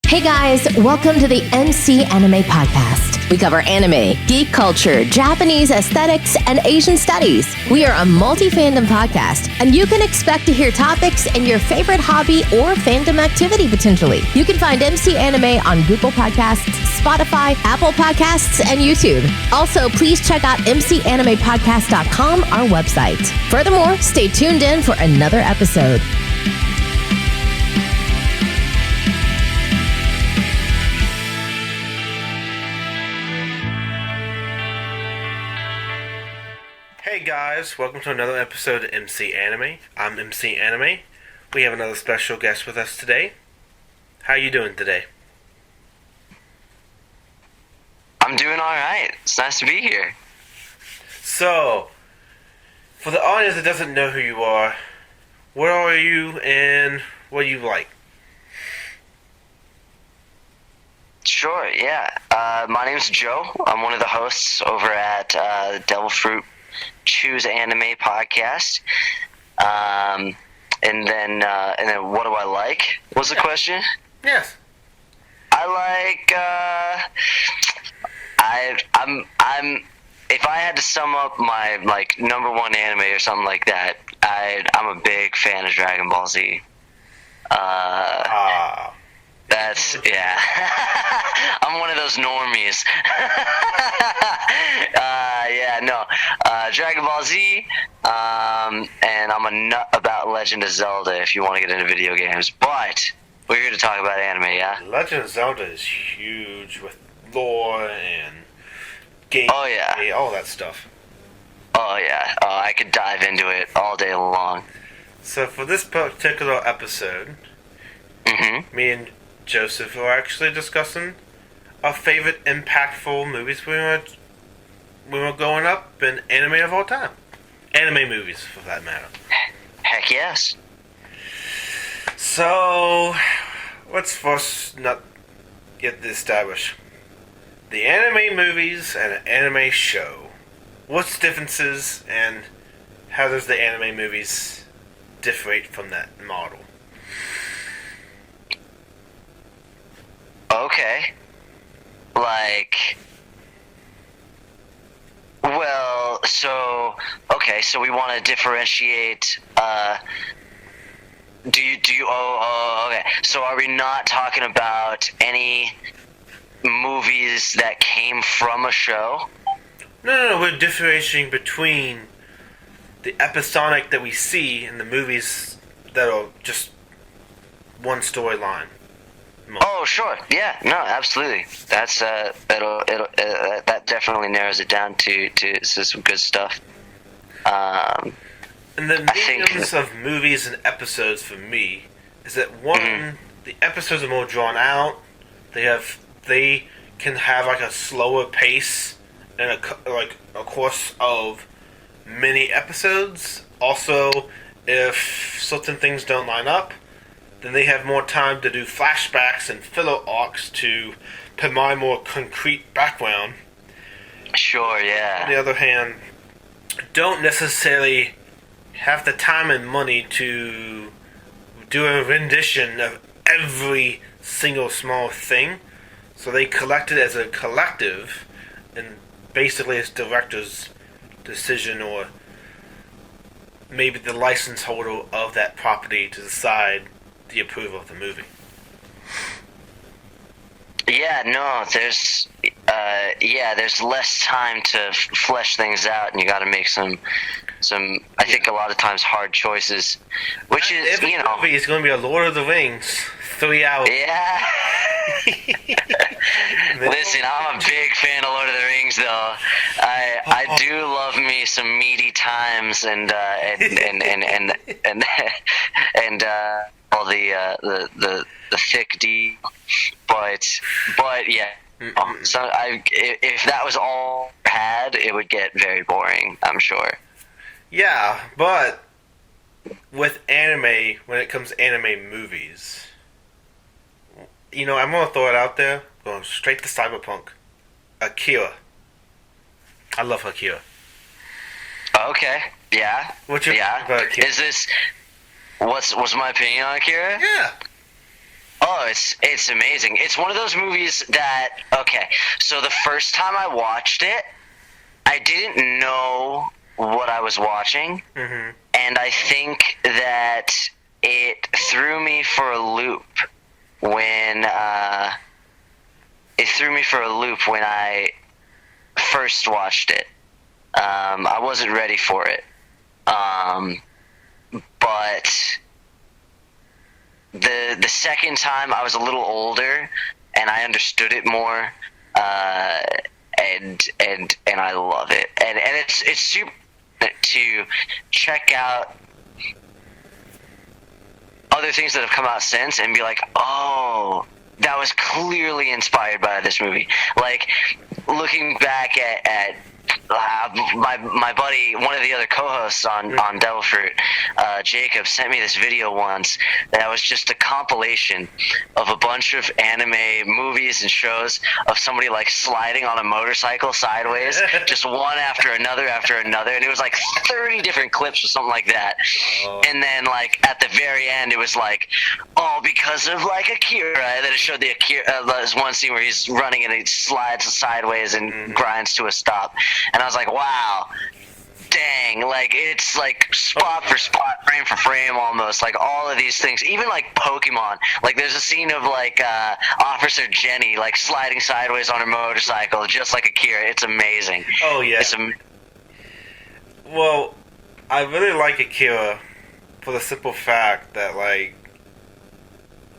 Hey guys, welcome to the MC Anime Podcast. We cover anime, geek culture, Japanese aesthetics, and Asian studies. We are a multi-fandom podcast, and you can expect to hear topics in your favorite hobby or fandom activity potentially. You can find MC Anime on Google Podcasts, Spotify, Apple Podcasts, and YouTube. Also, please check out mcanimepodcast.com, our website. Furthermore, stay tuned in for another episode. Hey guys, welcome to another episode of MC Anime. I'm MC Anime. We have another special guest with us today. How you doing today? I'm doing alright. It's nice to be here. So, for the audience that doesn't know who you are, what are you and what do you like? Sure, yeah. My name's Joe. I'm one of the hosts over at Devil Fruit Choose Anime podcast. And then what do I like? What's the question? Yes. I like I'm if I had to sum up my number one anime or something like that, I'm a big fan of Dragon Ball Z. That's, yeah. I'm one of those normies. Dragon Ball Z, and I'm a nut about Legend of Zelda if you want to get into video games. But we're here to talk about anime, yeah? Legend of Zelda is huge with lore and game, all that stuff. Oh, yeah. I could dive into it all day long. So for this particular episode, me and Joseph are actually discussing our favorite impactful movies we were growing up in anime of all time. Anime movies, for that matter. Heck yes. So, let's first not get this established. The anime movies and an anime show. What's the differences and how does the anime movies differentiate from that model? Okay. So we want to differentiate, okay. So are we not talking about any movies that came from a show? No, we're differentiating between the episodic that we see in the movies that are just one storyline. Oh, sure. Yeah. No, absolutely. That's that definitely narrows it down to some good stuff. And the mediums of movies and episodes for me is that one, the episodes are more drawn out. They can have like a slower pace and a course of many episodes. Also, if certain things don't line up, then they have more time to do flashbacks and filler arcs to provide more concrete background. Sure, yeah. On the other hand, don't necessarily have the time and money to do a rendition of every single small thing. So they collect it as a collective, and basically it's director's decision or maybe the license holder of that property to decide the approval of the movie. Yeah, no, there's there's less time to flesh things out, and you got to make some I think a lot of times hard choices, which is every movie is going to be a Lord of the Rings 3 hours. Yeah. Listen, I'm a big fan of Lord of the Rings, though. I do love me some meaty times and all the thick D, but yeah. So if that was all I had, it would get very boring, I'm sure. Yeah, but with anime, when it comes to anime movies, I'm gonna throw it out there, going straight to cyberpunk. Akira. I love Akira. Okay. Yeah. What's your yeah? about Akira? Is this what's my opinion on Akira? Yeah. Oh, it's amazing. It's one of those movies that, okay, so the first time I watched it, I didn't know what I was watching, and I think that it threw me for a loop when I first watched it. I wasn't ready for it, but the second time I was a little older and I understood it more, and I love it, and it's super to check out other things that have come out since and be like, oh, that was clearly inspired by this movie. Like, looking back at my buddy, one of the other co-hosts on Devil Fruit, Jacob, sent me this video once that was just a compilation of a bunch of anime movies and shows of somebody like sliding on a motorcycle sideways, just one after another, and it was like 30 different clips or something like that. And then like at the very end, it was like, all because of like Akira. And then it showed the Akira, this one scene where he's running and he slides sideways and grinds to a stop. And I was like, wow, dang, like, it's like spot for spot, frame for frame almost, like all of these things, even like Pokemon. Like, there's a scene of like Officer Jenny like sliding sideways on her motorcycle, just like Akira. It's amazing. Oh, yeah. Well, I really like Akira for the simple fact that, like,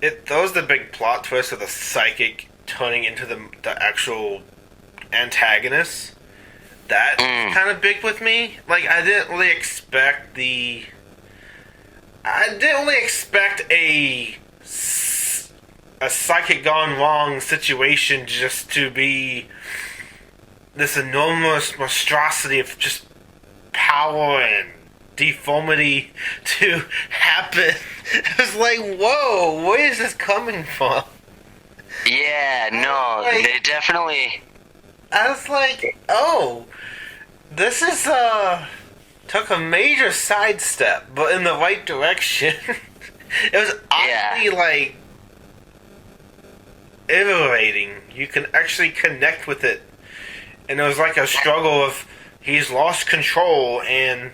it throws the big plot twist of the psychic turning into the actual antagonist. That's kind of big with me. Like, I didn't really expect a psychic gone wrong situation just to be this enormous monstrosity of just power and deformity to happen. It was like, whoa, where is this coming from? Yeah, no, like, they definitely... I was like, oh, this is, took a major sidestep, but in the right direction. It was oddly, like, iterating. You can actually connect with it. And it was like a struggle of, he's lost control, and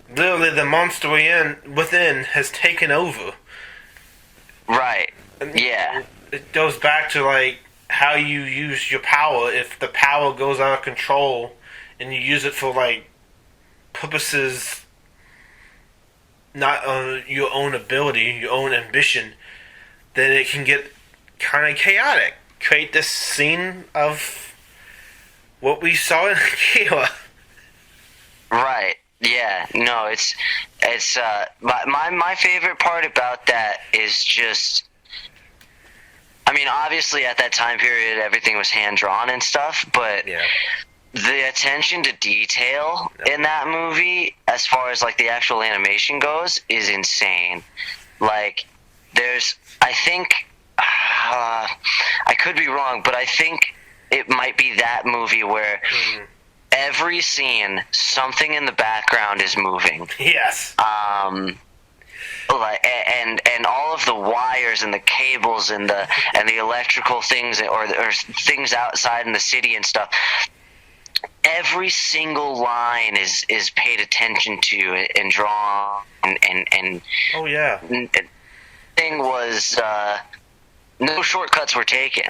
literally the monster within has taken over. Right, And yeah. It goes back to, like, how you use your power. If the power goes out of control and you use it for like purposes not your own ability, your own ambition, then it can get kind of chaotic. Create this scene of what we saw in Akira. Right. Yeah. No, it's my favorite part about that is just, I mean, obviously at that time period everything was hand drawn and stuff, but the attention to detail in that movie, as far as like the actual animation goes, is insane. Like, there's, I think, I could be wrong, but I think it might be that movie where every scene, something in the background is moving. Yes. Like, and all of the wires and the cables and the electrical things or things outside in the city and stuff. Every single line is paid attention to and drawn and oh yeah. Thing was no shortcuts were taken.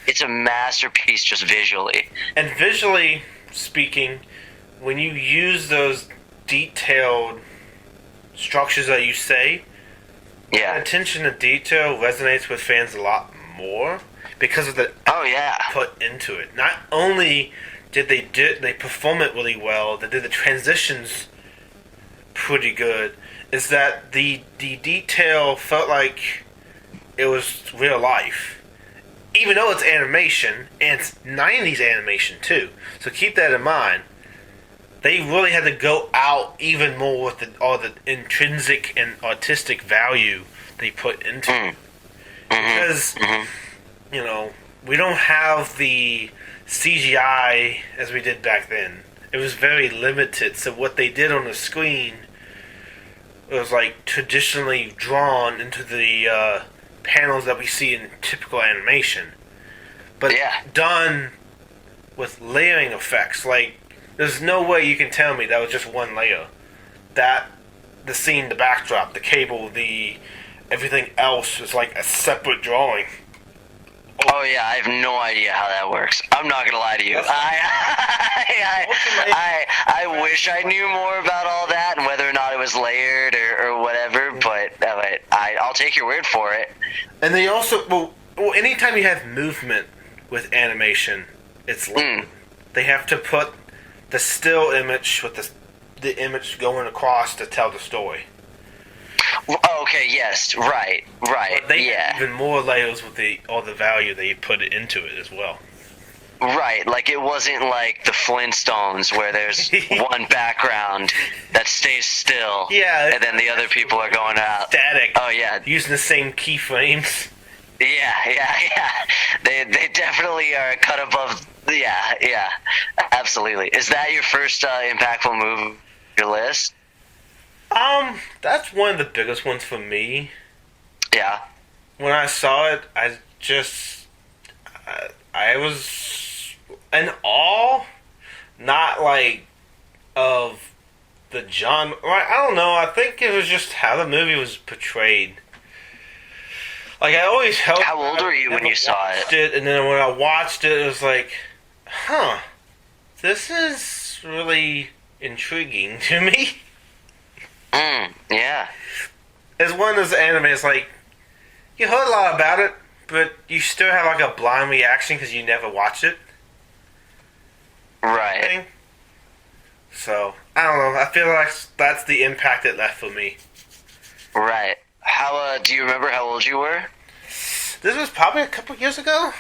It's a masterpiece just visually. And visually speaking, when you use those detailed structures that you say, attention to detail resonates with fans a lot more because of the put into it. Not only did they perform it really well, they did the transitions pretty good, is that the detail felt like it was real life. Even though it's animation, and it's 90s animation too, so keep that in mind. They really had to go out even more with all the intrinsic and artistic value they put into it. Because, you know, we don't have the CGI as we did back then. It was very limited, so what they did on the screen was like traditionally drawn into the panels that we see in typical animation, but Yeah. done with layering effects. Like, there's no way you can tell me that was just one layer. That the scene, the backdrop, the cable, the everything else is like a separate drawing. Oh yeah, I have no idea how that works. I'm not gonna lie to you. I wish I knew more about all that and whether or not it was layered or whatever. But I'll take your word for it. And they also well, anytime you have movement with animation, it's like they have to put the still image with the image going across to tell the story. Okay, yes, right, But they yeah. have even more layers with all the value they put into it as well. Right, like it wasn't like the Flintstones where there's one background that stays still, Yeah, and then the other people are going out. Static. Oh yeah, Using the same keyframes. yeah. They definitely are cut above. Yeah, absolutely. Is that your first impactful move on your list? That's one of the biggest ones for me. Yeah. When I saw it, I was in awe, not like of the genre. I don't know. I think it was just how the movie was portrayed. Like, I always held. How old were you when you saw it? And then when I watched it, it was like, huh, this is really intriguing to me. Yeah. It's one of those animes, like, you heard a lot about it, but you still have like a blind reaction because you never watched it. Right. Thing. So, I don't know. I feel like that's the impact it left for me. Right. How do you remember how old you were? This was probably a couple years ago.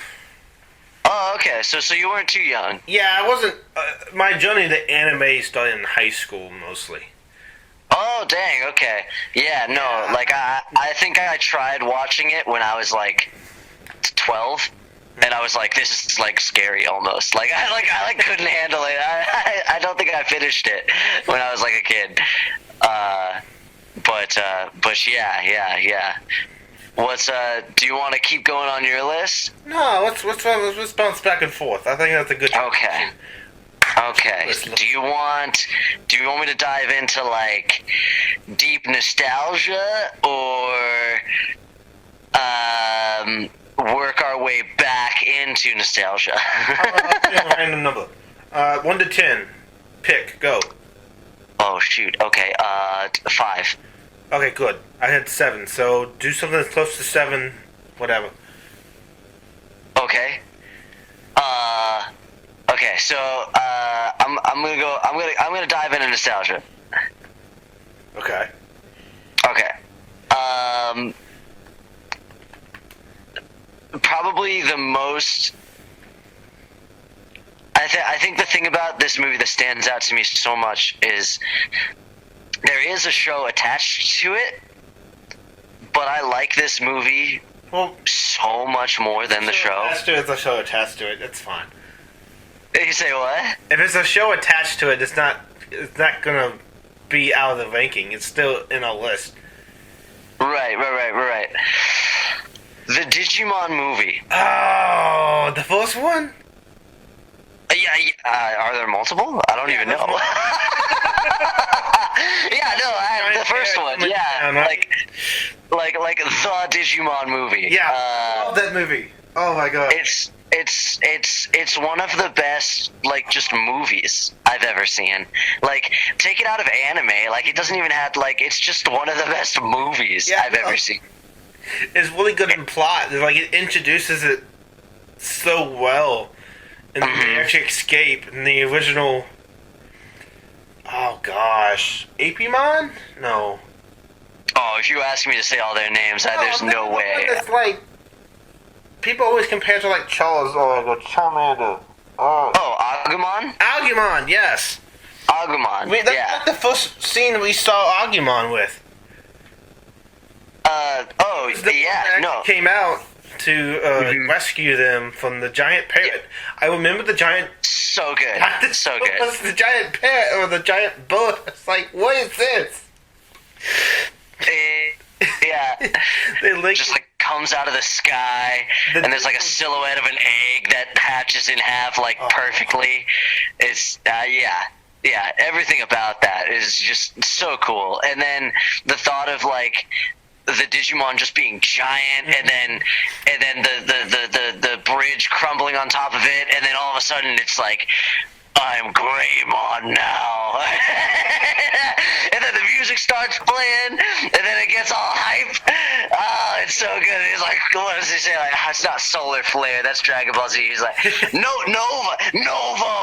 Oh, okay. So you weren't too young. Yeah, I wasn't. My journey to anime started in high school mostly. Oh, dang. Okay. Yeah. No. Like I think I tried watching it when I was like 12. And I was like, this is like scary almost. Like I couldn't handle it. I don't think I finished it when I was like a kid. But yeah. What's do you want to keep going on your list? No, let's bounce back and forth. I think that's a good. Okay. Do you want me to dive into like deep nostalgia or work our way back into nostalgia? I'll pick a random number. 1 to 10. Pick. Go. Oh shoot. Okay. 5. Okay, good. I had 7, so do something that's close to 7. Whatever. Okay. Okay. So I'm gonna dive into nostalgia. Okay. Okay. Probably the most. I think the thing about this movie that stands out to me so much is there is a show attached to it, but I like this movie so much more than the show. It's a show attached to it. It's fine. You say what? If it's a show attached to it, it's not gonna be out of the ranking. It's still in our list. Right. The Digimon movie. Oh, the first one? Yeah. Are there multiple? I don't even know. Yeah, no, the first one. Yeah, like the Digimon movie. Yeah, I love that movie. Oh my god. It's one of the best like just movies I've ever seen. Like take it out of anime, like it doesn't even have like it's just one of the best movies I've ever seen. It's really good in plot. Like it introduces it so well, and they actually escape in the original. Oh gosh, Apimon? No. Oh, if you ask me to say all their names, there's no way. It's like people always compare to like Charles or Charmander. Oh, Agumon? Agumon, yes. Agumon. That's like the first scene we saw Agumon with. Came out to rescue them from the giant parrot. Yeah. I remember the giant. So good. So good. Was the giant parrot or the giant bird? It's like, what is this? Yeah. They linked Just like comes out of the sky, and there's like a silhouette of an egg that hatches in half like perfectly. It's yeah, everything about that is just so cool. And then the thought of like the Digimon just being giant, and then the bridge crumbling on top of it, and then all of a sudden it's like, I'm Greymon now. And then the music starts playing, and then it gets all hype. Oh, it's so good. He's like, what does he say? Like, it's not solar flare, that's Dragon Ball Z. He's like, no, Nova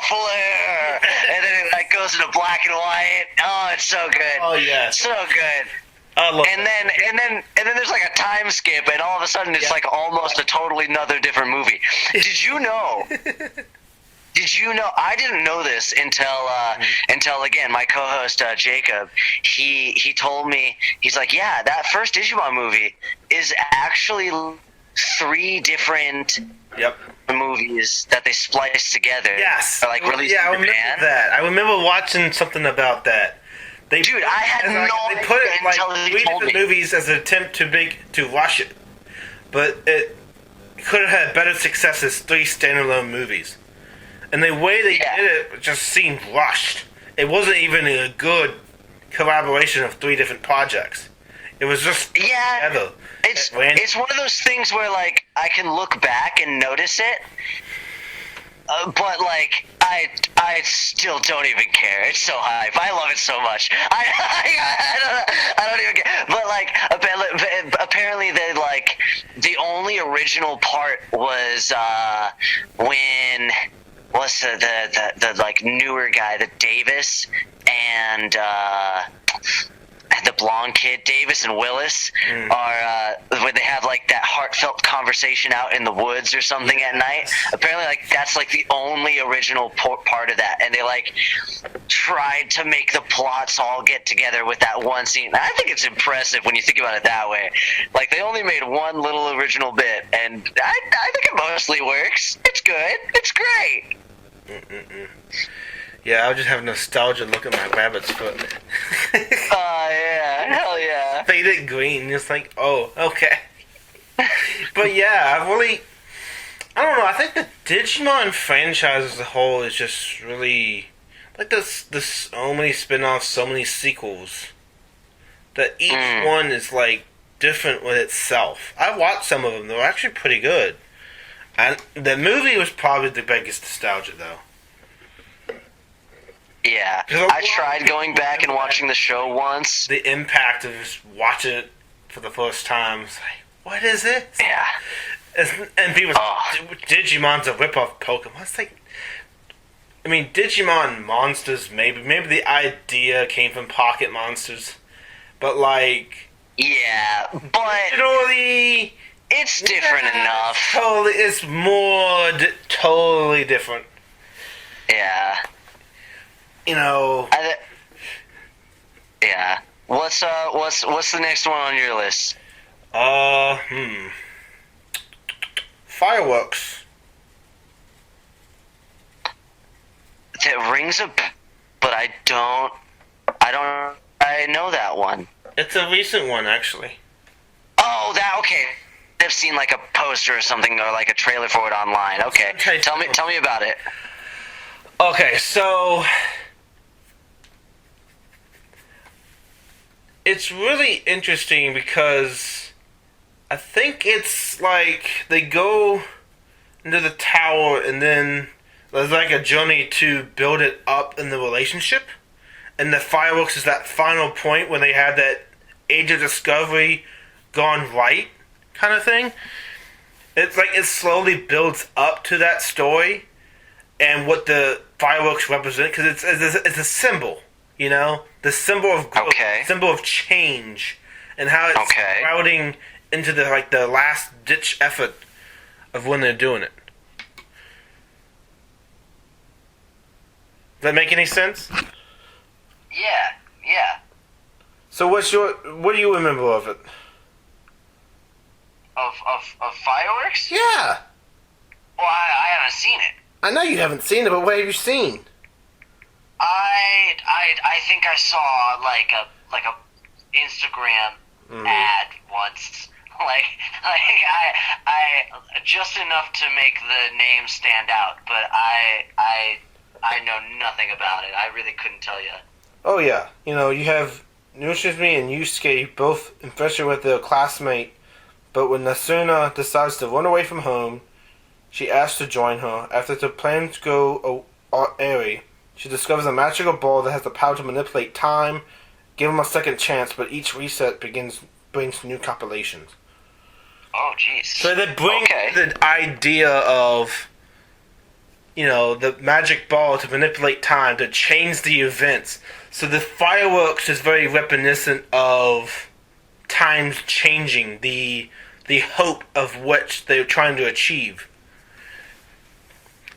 flare. And then it like goes into black and white. Oh, it's so good. Oh yeah, So good. And then there's like a time skip, and all of a sudden it's like almost a totally another different movie. Did you know? I didn't know this until again my co-host Jacob. He told me, he's like, yeah, that first Digimon movie is actually 3 different movies that they spliced together. Yes, like released I in remember Japan. that. I remember watching something about that. I had no idea They put it until like he 3 told different me. movies as an attempt to rush it, but it could have had better success as 3 standalone movies. And the way they did it just seemed rushed. It wasn't even a good collaboration of 3 different projects. It was just together. It's one of those things where like I can look back and notice it, but like I still don't even care. It's so hype. I love it so much. I don't even care. But like apparently the only original part was when. What's the like newer guy, the Davis and the blonde kid, Davis and Willis, are when they have like that heartfelt conversation out in the woods or something at night. Apparently, like that's like the only original part of that, and they like tried to make the plots all get together with that one scene. I think it's impressive when you think about it that way. Like they only made one little original bit, and I think it mostly works. It's good. It's great. Yeah, I'll just have nostalgia look at my rabbit's foot. Oh, yeah. Hell yeah. Faded green. It's like, oh, okay. But yeah, I don't know. I think the Digimon franchise as a whole is just really like there's so many spin-offs, so many sequels that each one is like different with itself. I watched some of them; they were actually pretty good. And the movie was probably the biggest nostalgia, though. Yeah, I tried going back and watching the show once. The impact of just watching it for the first time. It's like, what is it? Yeah. And people Digimon's a rip-off Pokemon. It's like, I mean, Digimon monsters, maybe the idea came from Pocket Monsters, but like... Yeah, but... Totally... It's different enough. Totally, it's more totally different. Yeah. You know... Yeah. What's the next one on your list? Fireworks. That rings a bell, but I know that one. It's a recent one, actually. Oh, okay. I've seen like a poster or something, or like a trailer for it online. Okay, tell me about it. Okay, so it's really interesting because I think it's like they go into the tower and then there's like a journey to build it up in the relationship, and the fireworks is that final point when they have that Age of Discovery gone right kind of thing. It's like it slowly builds up to that story and what the fireworks represent, because it's a symbol, you know, the symbol of growth, symbol of change, and how it's sprouting into the last ditch effort of when they're doing it. Does that make any sense? Yeah. So what do you remember of it? Of fireworks? Yeah. Well, I haven't seen it. I know you haven't seen it, but what have you seen? I think I saw like a Instagram ad once. I just enough to make the name stand out, but I know nothing about it. I really couldn't tell you. Oh yeah, you have Nushizumi and Yusuke both infatuated with their classmate, but when Nasuna decides to run away from home, she asks to join her. After the plans go airy, she discovers a magical ball that has the power to manipulate time, give them a second chance, but each reset brings new compilations. Oh, jeez. So they bring the idea of, the magic ball to manipulate time, to change the events. So the fireworks is very reminiscent of times changing, the hope of what they're trying to achieve.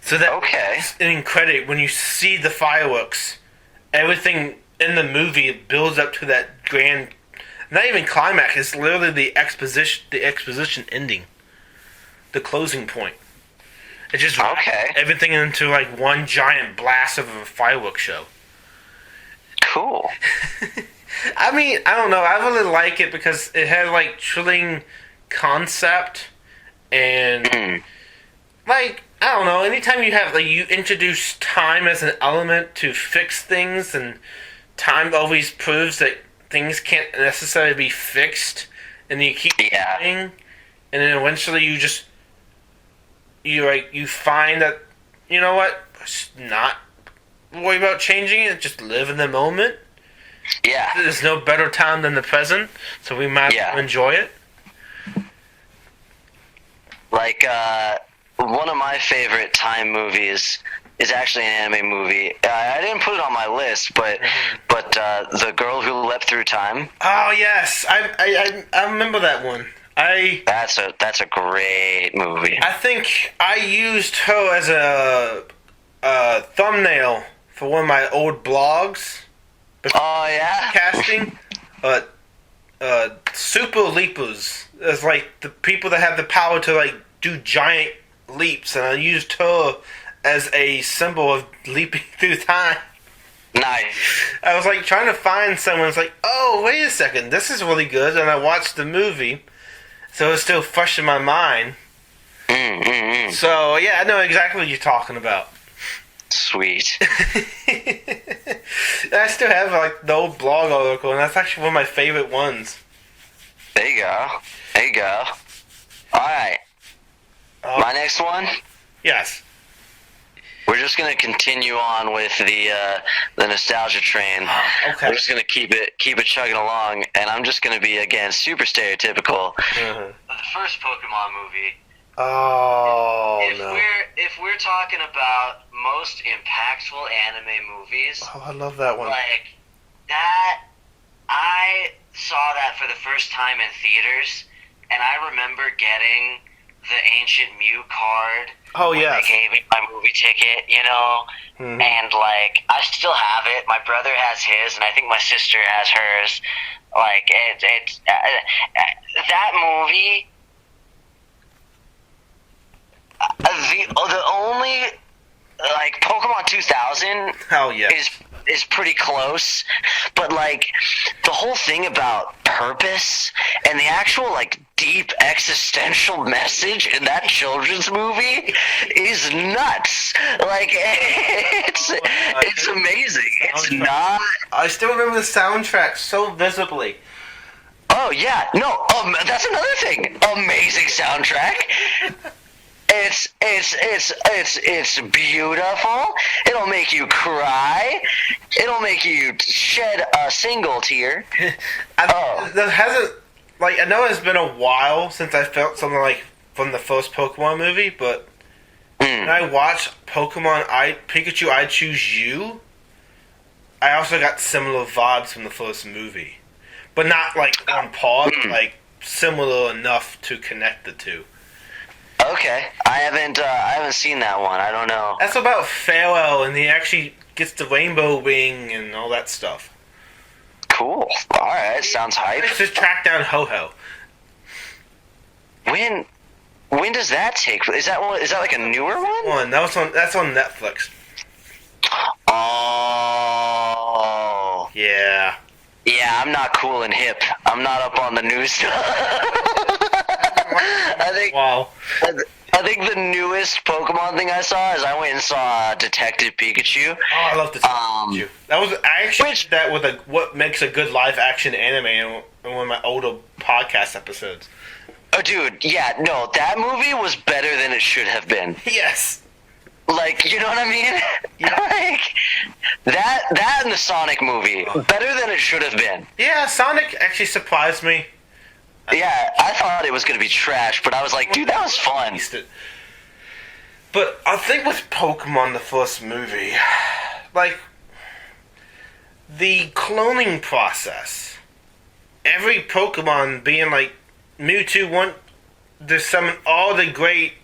So that in credit, when you see the fireworks, everything in the movie builds up to that grand, not even climax, it's literally the exposition ending. The closing point. It just wraps everything into like one giant blast of a fireworks show. Cool. I mean, I don't know. I really like it because it has like thrilling concept and like I don't know. Anytime you have you introduce time as an element to fix things, and time always proves that things can't necessarily be fixed, and you keep trying, and then eventually you find that not worry about changing it, just live in the moment. Yeah. There's no better time than the present, so we might enjoy it. Like, one of my favorite time movies is actually an anime movie. I didn't put it on my list, but The Girl Who Leapt Through Time. Oh yes, I remember that one. That's a great movie. I think I used her as a thumbnail for one of my old blogs. Oh yeah. Casting, Super Leapers. It's like the people that have the power to like do giant leaps, and I used her as a symbol of leaping through time. Nice. I was like trying to find someone. It's like, oh wait a second, this is really good, and I watched the movie, so it's still fresh in my mind. So yeah, I know exactly what you're talking about. Sweet. I still have like the old blog article, and that's actually one of my favorite ones. There you go. All right. My next one. Yes. We're just gonna continue on with the nostalgia train. Okay. We're just gonna keep it chugging along, and I'm just gonna be again super stereotypical. Mm-hmm. The first Pokemon movie. Oh If we're talking about most impactful anime movies, I love that one. Like that, I saw that for the first time in theaters, and I remember getting the Ancient Mew card. Oh yeah. They gave me my movie ticket, and like I still have it. My brother has his, and I think my sister has hers. Like it's that movie. The only like Pokemon 2000 is pretty close, but like the whole thing about purpose and the actual like deep existential message in that children's movie is nuts. Like it's amazing. It's not. I still remember the soundtrack so visibly. Oh yeah, no. That's another thing. Amazing soundtrack. It's beautiful. It'll make you cry. It'll make you shed a single tear. There hasn't, like, I know it's been a while since I felt something like from the first Pokemon movie, but when I watched Pokemon Pikachu I Choose You, I also got similar vibes from the first movie, but not like on par, but like similar enough to connect the two. Okay, I haven't seen that one. I don't know. That's about Farewell, and he actually gets the rainbow wing and all that stuff. Cool. All right, sounds hype. Let's just track down Ho-Ho. When does that take? Is that like a newer one? That's on Netflix. Oh. Yeah. Yeah, I'm not cool and hip. I'm not up on the news. I think. Wow. I think the newest Pokemon thing I saw is I went and saw Detective Pikachu. Oh, I love this. That was I actually did that with what makes a good live action anime in one of my older podcast episodes. Oh, dude, yeah, no, that movie was better than it should have been. Yes. Like, you know what I mean? Yeah. Like that and the Sonic movie, better than it should have been. Yeah, Sonic actually surprised me. Yeah, I thought it was gonna be trash, but I was like, dude, that was fun. But I think with Pokemon, the first movie, like, the cloning process, every Pokemon being like, Mewtwo want to summon all the great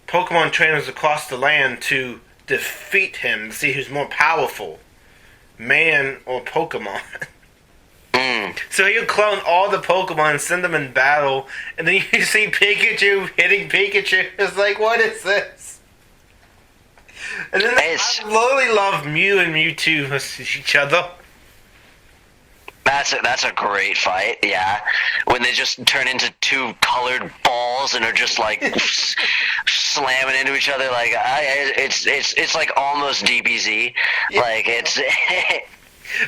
Pokemon trainers across the land to defeat him, to see who's more powerful, man or Pokemon. So you clone all the Pokemon and send them in battle, and then you see Pikachu hitting Pikachu. It's like, what is this? And then I literally love Mew and Mewtwo versus each other. That's a great fight, yeah. When they just turn into two colored balls and are just like slamming into each other, like it's like almost DBZ. Yeah. Like it's.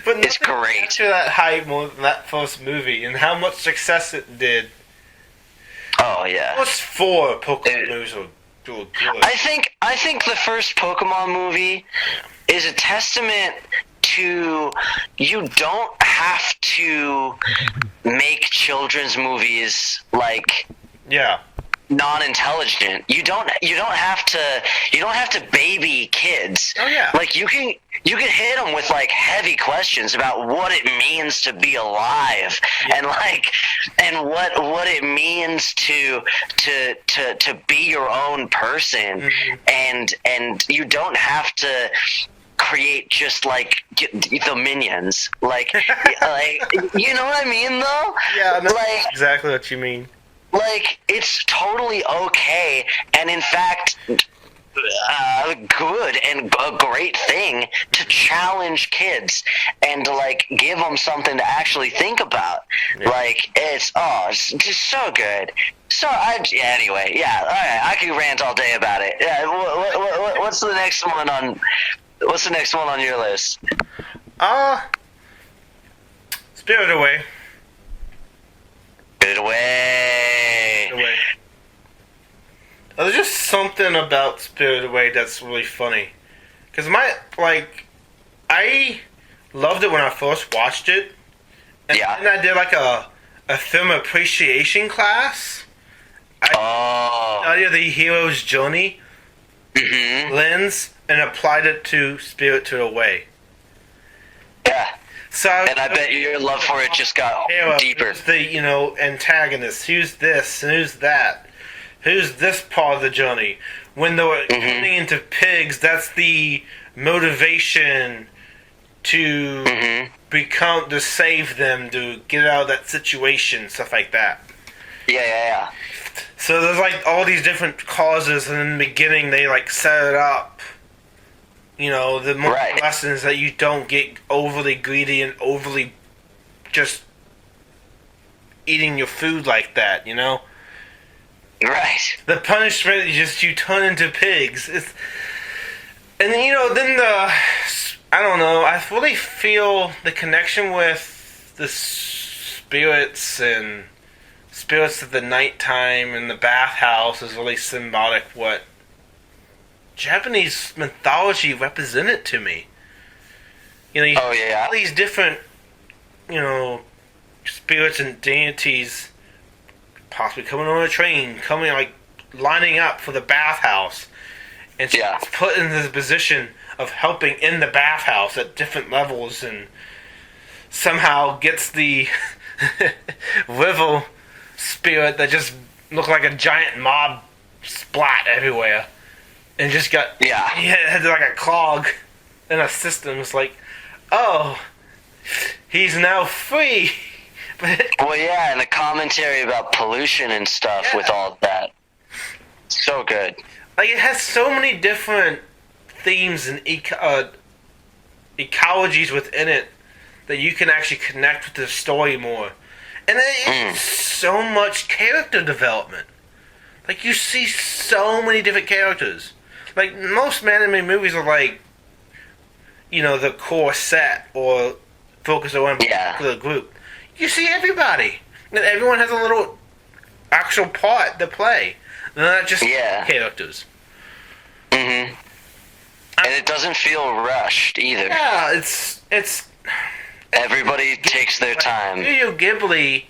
But it's great. After that hype more than that first movie and how much success it did. Oh yeah. What's 4 Pokemon movies are good? I think the first Pokemon movie is a testament to you don't have to make children's movies like non-intelligent. You don't have to baby kids. Oh yeah. Like you can hit them with like heavy questions about what it means to be alive and what it means to be your own person, and you don't have to create just like the minions, like you know what I mean though? Yeah, that's like exactly what you mean. Like it's totally okay, and in fact good and a great thing to challenge kids and to like give them something to actually think about. Yeah. Like it's just so good. So anyway, yeah. All right, I could rant all day about it. Yeah. What's the next one on? What's the next one on your list? Spirited Away. Spirited Away. There's just something about Spirited Away that's really funny. Because I loved it when I first watched it. And then I did like a film appreciation class. I studied the hero's journey lens and applied it to Spirited Away. Yeah. So and I bet your love for it just got deeper. Who's the antagonist? Who's this and who's that? Who's this part of the journey? When they're turning into pigs, that's the motivation to to save them, to get out of that situation, stuff like that. Yeah. So there's like all these different causes, and in the beginning they like set it up. The more lessons that you don't get overly greedy and overly just eating your food like that, Right. The punishment is just you turn into pigs. And then I don't know, I really feel the connection with the spirits and spirits of the nighttime and the bathhouse is really symbolic what Japanese mythology represented to me. You have all these different, spirits and deities possibly coming on a train, lining up for the bathhouse. And she's put in this position of helping in the bathhouse at different levels and somehow gets the river spirit that just looked like a giant mob splat everywhere. And just got... It had like a clog in a system. It's like, oh, he's now free. Well, yeah, and the commentary about pollution and stuff with all of that. So good. Like, it has so many different themes and ecologies within it that you can actually connect with the story more. And it's so much character development. Like, you see so many different characters. Like, most anime movies are like, you know, the core set or focus on one particular group. You see everybody. And everyone has a little actual part to play. They're not just characters. Mm-hmm. And it doesn't feel rushed either. Yeah, it's everybody takes their time. Studio Ghibli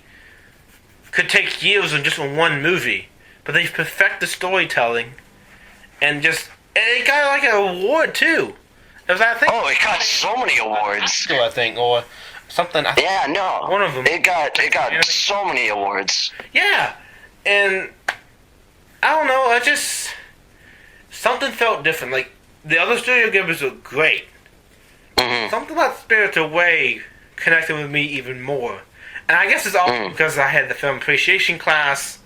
could take years on just one movie, but they perfect the storytelling, and it got like an award too. It got so many awards. I think, or something. One of them. It got so many awards. Yeah, and I don't know. Something felt different. Like, the other Studio Ghiblis were great. Mm-hmm. Something about Spirited Away connected with me even more. And I guess it's all because I had the film appreciation class.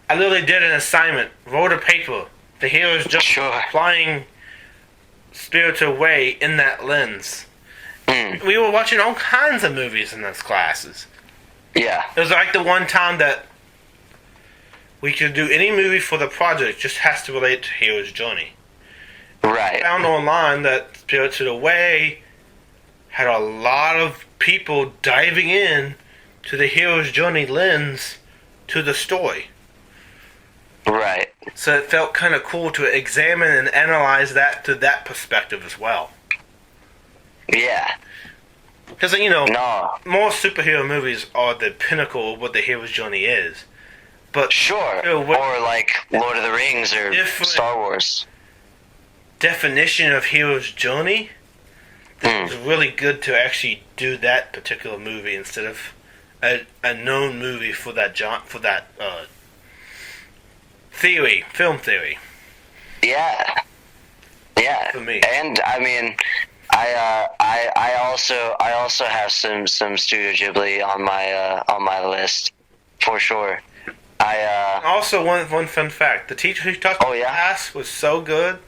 I literally did an assignment, wrote a paper. The heroes just flying Spirited Away in that lens. We were watching all kinds of movies in those classes. Yeah. It was like the one time that we could do any movie for the project, just has to relate to hero's journey. Right. I found online that Spirited Away had a lot of people diving in to the hero's journey lens to the story. Right. So it felt kind of cool to examine and analyze that to that perspective as well. Yeah. Because, more superhero movies are the pinnacle of what the hero's journey is. But or like Lord of the Rings or Star Wars. Definition of hero's journey, it's really good to actually do that particular movie instead of a known movie for that film theory. Yeah. For me. And I mean, I also have some Studio Ghibli on my list for sure. Also, one fun fact: the teacher who taught the class was so good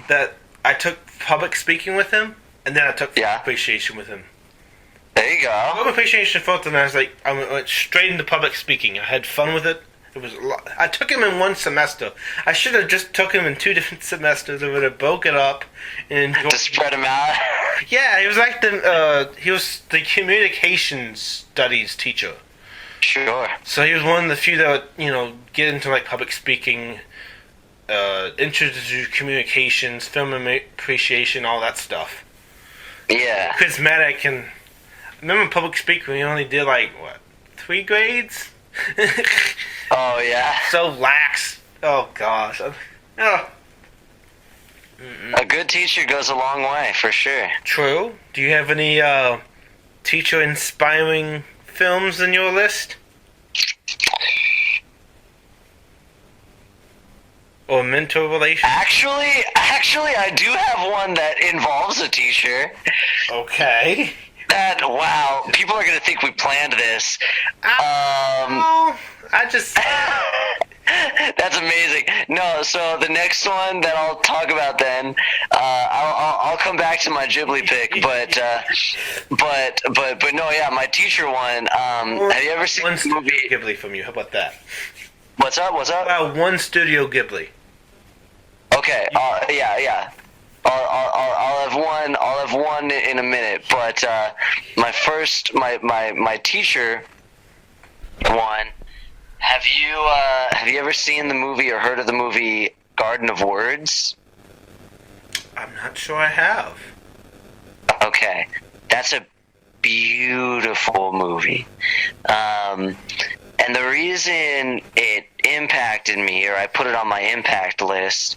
that I took public speaking with him, and then I took appreciation with him. There you go. Film appreciation first, and I went straight into public speaking. I had fun with it. It was I took him in one semester. I should have just took him in 2 different semesters. I would have broke it up and to spread him out. Yeah, he was like he was the communications studies teacher. Sure. So he was one of the few that would, get into like public speaking, introduce communications, film appreciation, all that stuff. Yeah. Charismatic, and I remember public speaking. We only did 3 grades. Oh yeah. So lax. Oh gosh. Oh. A good teacher goes a long way, for sure. True. Do you have any teacher-inspiring films in your list? Or mentor relation? Actually, I do have one that involves a teacher. Okay. Wow, people are gonna think we planned this. I just... That's amazing. No, so the next one that I'll talk about then, I'll come back to my Ghibli pick, but no, yeah, my teacher one. Have you ever seen one the movie Ghibli from you? How about that? What's up? About one Studio Ghibli. Okay. Yeah. I'll have one in a minute, but my teacher one. Have you ever seen the movie or heard of the movie Garden of Words? I'm not sure I have. Okay, that's a beautiful movie, and the reason it impacted me, or I put it on my impact list,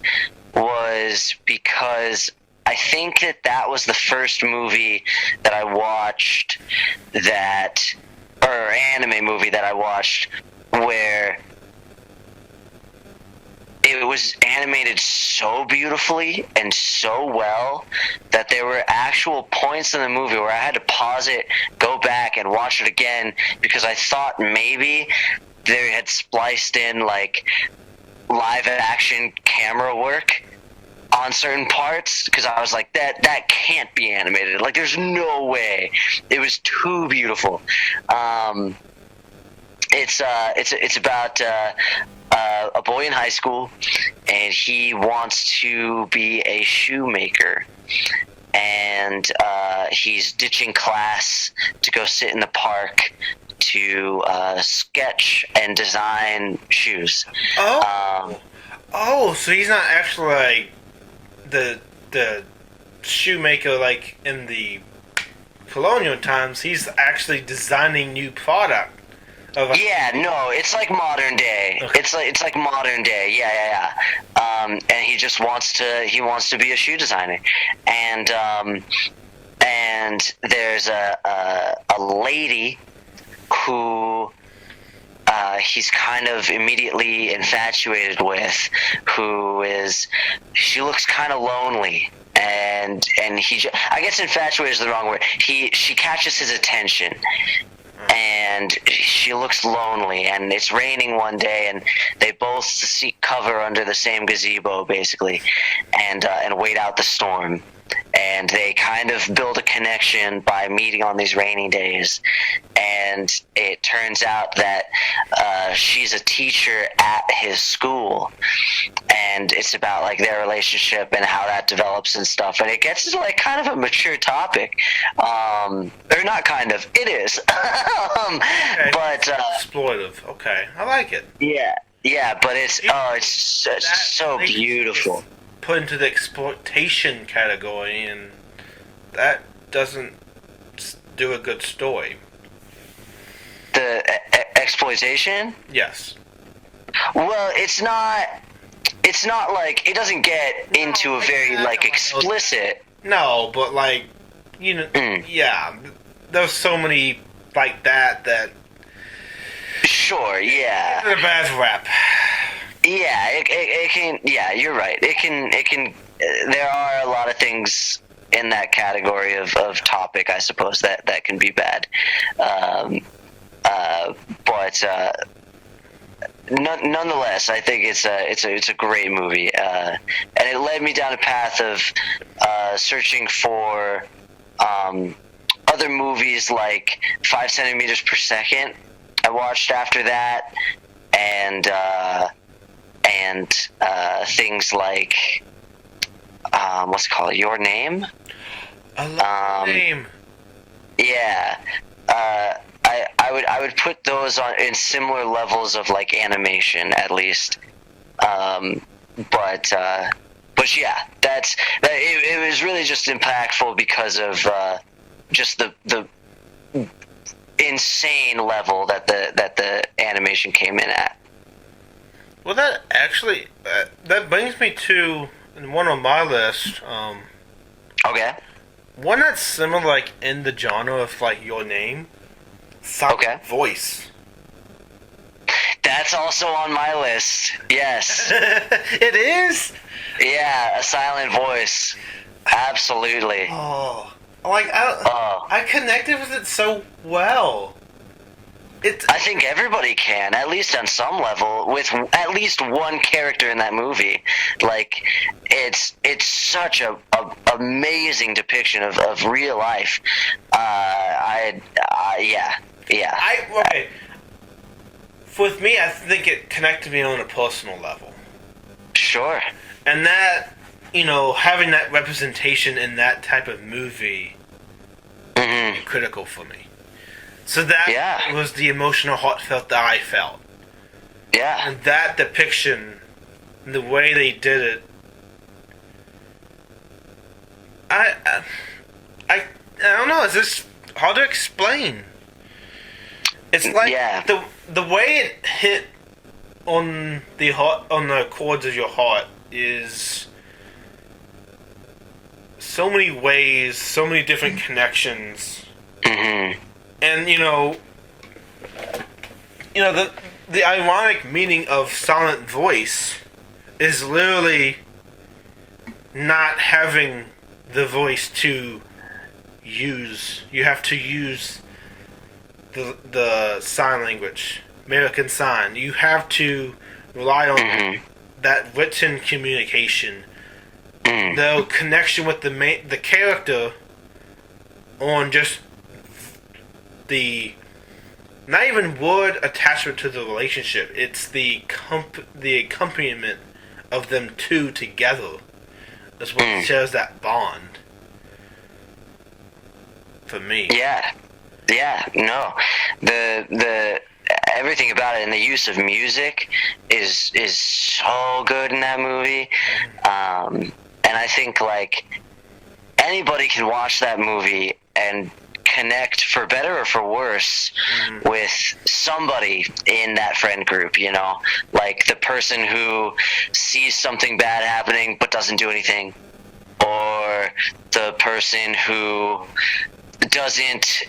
was because I think that was the first movie that I watched or anime movie that I watched where it was animated so beautifully and so well that there were actual points in the movie where I had to pause it, go back, and watch it again because I thought maybe they had spliced in live action camera work on certain parts because I was like, that can't be animated. Like, there's no way. It was too beautiful. It's about a boy in high school, and he wants to be a shoemaker. And he's ditching class to go sit in the park to sketch and design shoes. So he's not actually like the shoemaker like in the colonial times. He's actually designing new product. No, it's like modern day. Okay. It's like modern day. Yeah. And he just wants to be a shoe designer, and there's a lady who he's kind of immediately infatuated with, she looks kind of lonely. And I guess infatuated is the wrong word. She catches his attention, and she looks lonely, and it's raining one day, and they both seek cover under the same gazebo, basically, and wait out the storm. And they kind of build a connection by meeting on these rainy days. And it turns out that she's a teacher at his school, and it's about like their relationship and how that develops and stuff. And it gets to like kind of a mature topic, or not kind of. It is, okay. But exploitive. Okay, I like it. Yeah, but it's so beautiful. Put into the exploitation category, and that doesn't do a good story. The exploitation? Yes. Well, it's not like it doesn't get into a very like explicit. No, but like yeah, there's so many like that. Sure, yeah. It's a bad rap. Yeah, it can. Yeah, you're right. It can. There are a lot of things in that category of topic, I suppose, that can be bad. But nonetheless, I think it's a great movie, and it led me down a path of searching for other movies like 5 centimeters per second. I watched after that, and things like what's it called? Your Name? I love Your Name. Yeah. I would put those on in similar levels of like animation, at least. But yeah, it was really just impactful because of just the insane level that the animation came in at. Well, that actually that brings me to one on my list. Okay. One that's similar, like in the genre of like Your Name. Silent Voice. That's also on my list. Yes. It is? Yeah, A Silent Voice. Absolutely. Oh, like I connected with it so well. I think everybody can, at least on some level, with at least one character in that movie. Like, it's such a amazing depiction of real life. Yeah. Okay. With me, I think it connected me on a personal level. Sure. And that, having that representation in that type of movie is critical for me. So that was the emotional heartfelt that I felt. Yeah. And that depiction, the way they did it, I don't know, it's just hard to explain. It's like the way it hit on the heart, on the chords of your heart, is so many ways, so many different connections. Mm-hmm. And the ironic meaning of silent voice is literally not having the voice to use. You have to use the sign language, American Sign. You have to rely on that written communication no connection with the character on just the not even word attachment to the relationship. It's the accompaniment of them two together. That's what shares that bond. For me. Yeah. No, the everything about it and the use of music is so good in that movie. And I think like anybody can watch that movie and connect, for better or for worse, with somebody in that friend group, you know, like the person who sees something bad happening but doesn't do anything, or the person who doesn't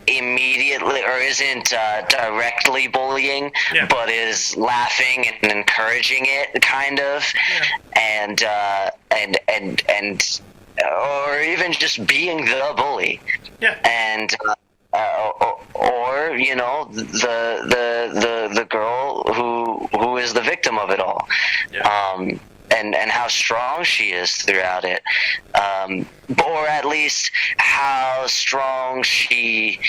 immediately or isn't directly bullying, but is laughing and encouraging it, kind of, and or even just being the bully, and or you know the girl who is the victim of it all, and how strong she is throughout it, or at least how strong she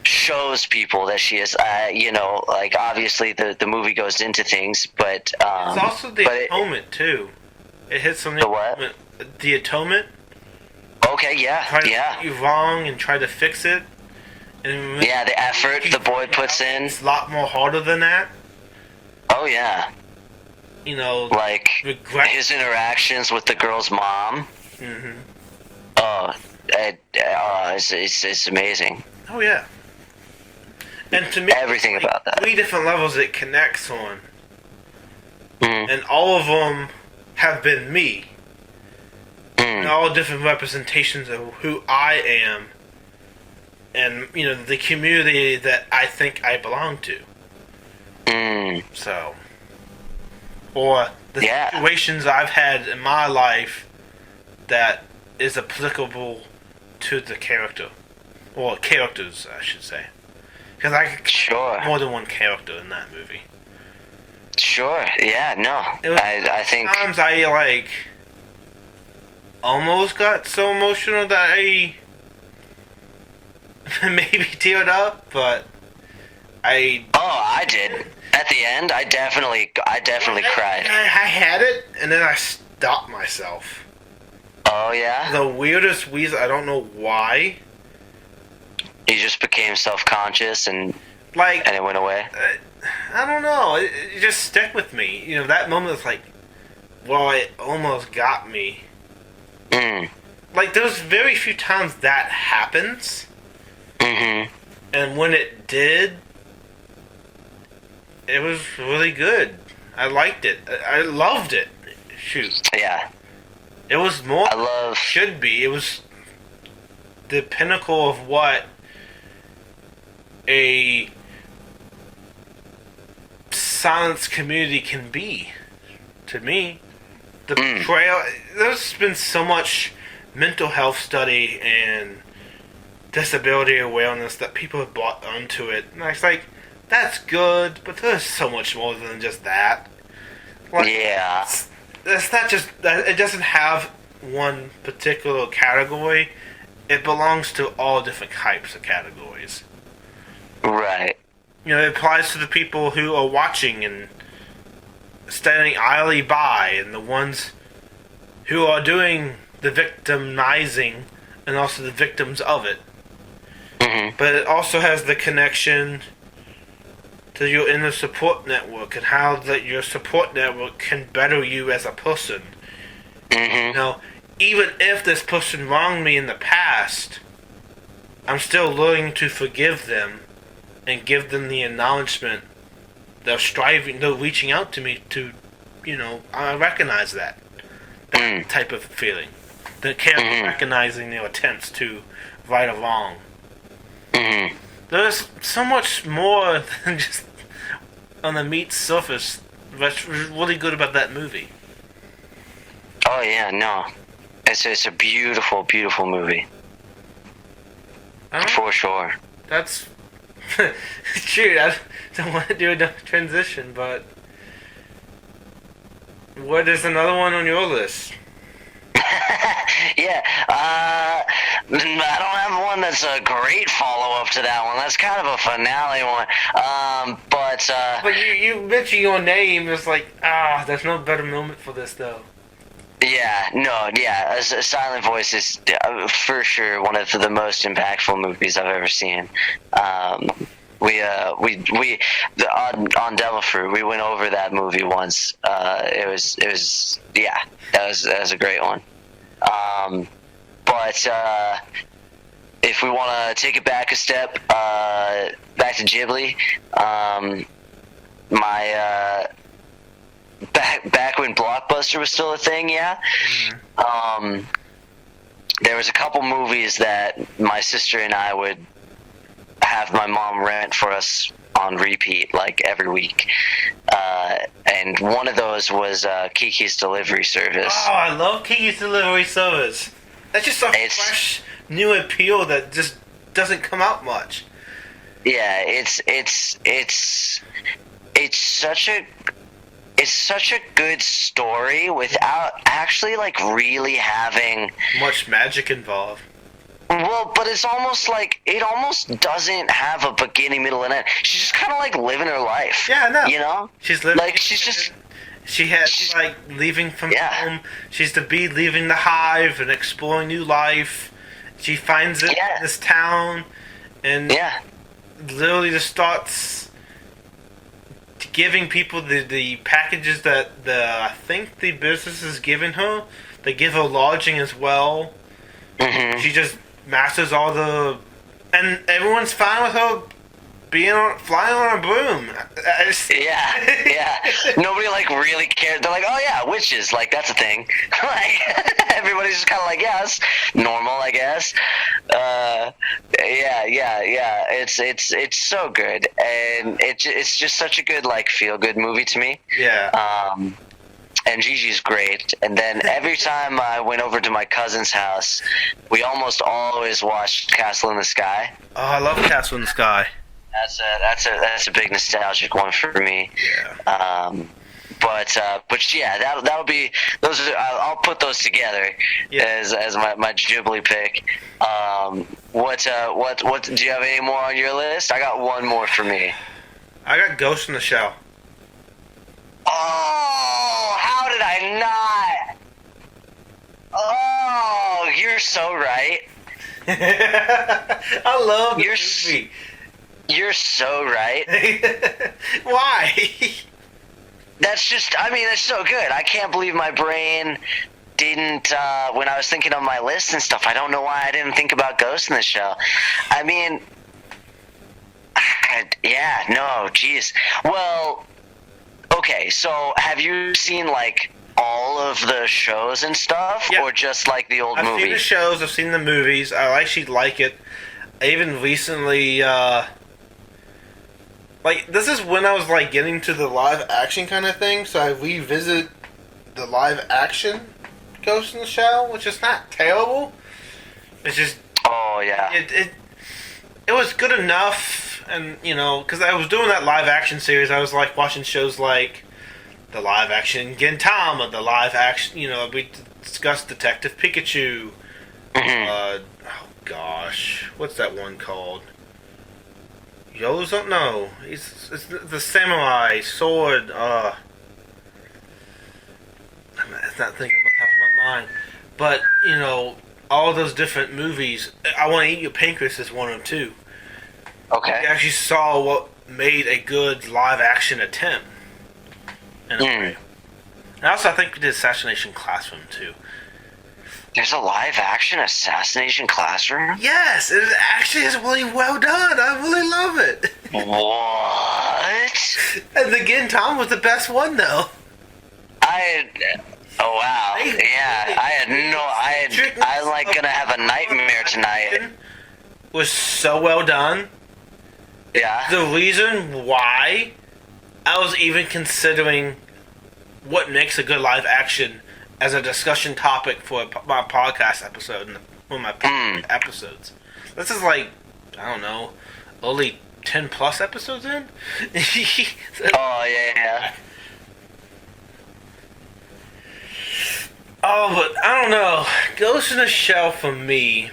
shows people that she is. You know, like obviously the movie goes into things, but it's also the atonement too. It hits on the what? The atonement. Okay, Try to get you wrong and try to fix it. And the effort the boy puts in. It's a lot more harder than that. Oh yeah. You know, like his interactions with the girl's mom. It's amazing. Oh yeah. And to me, everything about that. 3 different levels it connects on, and all of them have been me. And all different representations of who I am, and you know the community that I think I belong to. So, or the situations I've had in my life that is applicable to the character, or characters, I should say, because I could more than one character in that movie. Sure. Yeah. No. I think sometimes I like almost got so emotional that I maybe teared up, but I did. At the end, I definitely cried. I had it, and then I stopped myself. Oh yeah? The weirdest reason, I don't know why. You just became self-conscious and it went away? I don't know. It just stuck with me. You know, that moment was like, well, it almost got me. Like, there's very few times that happens. And when it did, it was really good. I liked it. I loved it. Shoot. Yeah. It was more than it should be. It was the pinnacle of what a science community can be. To me, the portrayal. There's been so much mental health study and disability awareness that people have bought onto it. And it's like, that's good, but there's so much more than just that. Like, it's not just that. It doesn't have one particular category. It belongs to all different types of categories. Right. You know, it applies to the people who are watching and standing idly by, and the ones who are doing the victimizing, and also the victims of it. But it also has the connection to your inner support network, and how that your support network can better you as a person. You know, even if this person wronged me in the past, I'm still learning to forgive them and give them the acknowledgement. They're striving, they're reaching out to me to, you know, I recognize that type of feeling. The character recognizing their attempts to right or wrong. There's so much more than just on the meat surface that's really good about that movie. Oh yeah, no. It's a beautiful, beautiful movie. For sure. That's... Shoot, I don't want to do a transition, but... What is another one on your list? Yeah. I don't have one that's a great follow-up to that one. That's kind of a finale one. But you mention your name, it's like, there's no better moment for this, though. Yeah, no, yeah. Silent Voice is for sure one of the most impactful movies I've ever seen. On Devil Fruit, we went over that movie once. It was that was a great one. But if we want to take it back a step, back to Ghibli, my back when Blockbuster was still a thing, yeah. Mm-hmm. There was a couple movies that my sister and I would have my mom rent for us on repeat, like every week. And one of those was Kiki's Delivery Service. Oh, I love Kiki's Delivery Service. That's just a fresh, new appeal that just doesn't come out much. Yeah, it's such a good story without actually like really having much magic involved. Well, but it's almost like it almost doesn't have a beginning, middle, and end. She's just kind of like living her life. Yeah, I know. You know, she's living. Like she's like leaving from home. She's the bee leaving the hive and exploring new life. She finds it in this town, and literally just starts giving people the packages that I think the business is giving her. They give her lodging as well. Mm-hmm. She just masters all and everyone's fine with her flying on a broom. Yeah. Nobody like really cared. They're like, oh yeah, witches, like that's a thing. Like everybody's just kind of like, yeah, it's normal, I guess. Yeah. It's so good, and it's just such a good like feel good movie to me. Yeah. And Gigi's great. And then every time I went over to my cousin's house, we almost always watched Castle in the Sky. Oh, I love Castle in the Sky. That's a big nostalgic one for me. Yeah. But yeah, that'll be those. I'll put those together as my Ghibli pick. What do you have any more on your list? I got one more for me. I got Ghost in the Shell. Oh, how did I not? Oh, you're so right. I love the movie. You're so right. Why? That's so good. I can't believe my brain didn't, when I was thinking of my list and stuff, I don't know why I didn't think about Ghost in the Shell. I mean, geez. Well, okay, so have you seen, like, all of the shows and stuff, or just, like, the old movies? I've seen the shows, I've seen the movies, I actually like it. I even recently, this is when I was, like, getting to the live action kind of thing, so I revisit the live action Ghost in the Shell, which is not terrible. It's just... Oh, yeah. It was good enough, and, you know, because I was doing that live action series, I was, like, watching shows like the live action Gintama, the live action, you know, we discussed Detective Pikachu. Mm-hmm. Oh, gosh. What's that one called? Yozo? No. It's the samurai sword. It's not thinking on top of my mind. But, you know, all those different movies. I Want to Eat Your Pancreas is one of them, too. Okay. You actually saw what made a good live-action attempt. In a way. And also, I think we did Assassination Classroom, too. There's a live-action Assassination Classroom? Yes! It actually is really well done. I really love it. What? And the Gintama was the best one, though. Oh wow! Yeah, I'm like gonna have a nightmare tonight. Was so well done. Yeah. The reason why I was even considering what makes a good live action as a discussion topic for my podcast episode, one of my episodes. This is like, I don't know, only 10 plus episodes in. Oh yeah. Oh, but I don't know. Ghost in the Shell for me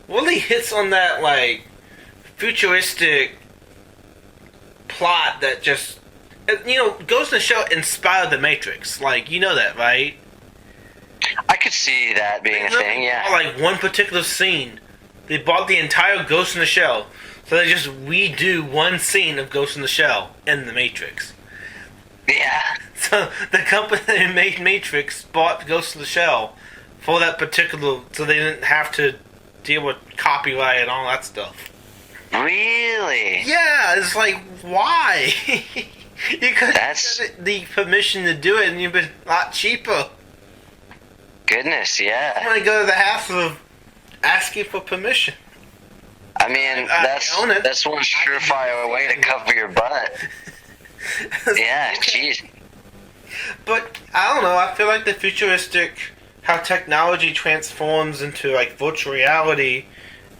really hits on that like futuristic plot that just Ghost in the Shell inspired the Matrix. Like you know that, right? I could see that being a thing. Yeah. Like one particular scene, they bought the entire Ghost in the Shell, so they just redo one scene of Ghost in the Shell in the Matrix. Yeah. So the company that made Matrix bought Ghost in the Shell for that particular, so they didn't have to deal with copyright and all that stuff. Really? Yeah, it's like, why? You could have the permission to do it and you've been a lot cheaper. Goodness, yeah. I'm gonna go to the hassle of asking for permission. I mean, that's one surefire way to cover your butt. Yeah, jeez. But I don't know. I feel like the futuristic, how technology transforms into like virtual reality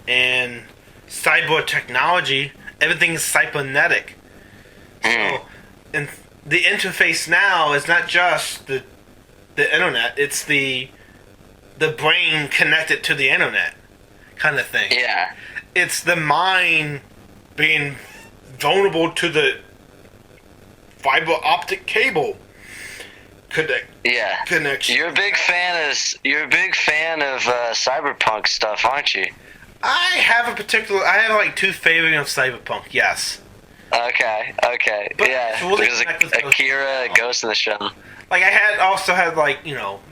and cyber technology. Everything is cybernetic. So, and the interface now is not just the internet. It's the brain connected to the internet, kind of thing. Yeah. It's the mind being vulnerable to the fiber optic cable connection. You're a big fan of cyberpunk stuff, aren't you? I have like two favorites of cyberpunk. Yes. Okay. But yeah. There's Akira, Ghost in the Shell. Like I also had like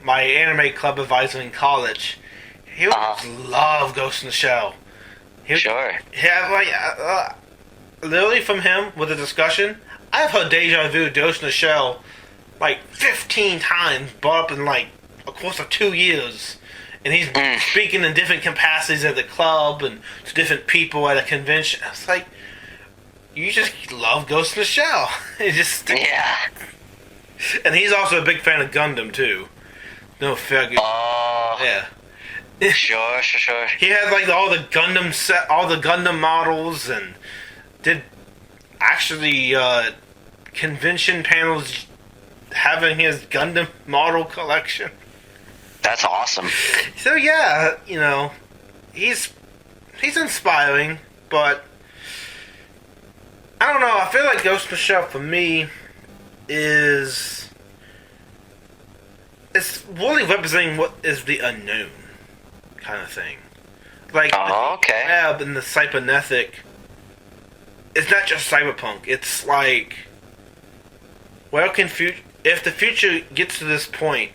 my anime club advisor in college. He would love Ghost in the Shell. Sure. Yeah, like literally from him with the discussion, I've heard Deja Vu, Ghost in the Shell, like 15 times, brought up in like a course of 2 years, and he's speaking in different capacities at the club and to different people at a convention. It's like, you just love Ghost in the Shell. Yeah. And he's also a big fan of Gundam too. No fair. Oh. Yeah. Sure. He had like all the Gundam models, and did actually convention panels having his Gundam model collection. That's awesome. So yeah, he's inspiring, but I don't know. I feel like Ghost in the Shell for me it's really representing what is the unknown kind of thing. Like the web and the cybernetic. It's not just cyberpunk. It's like, if the future gets to this point,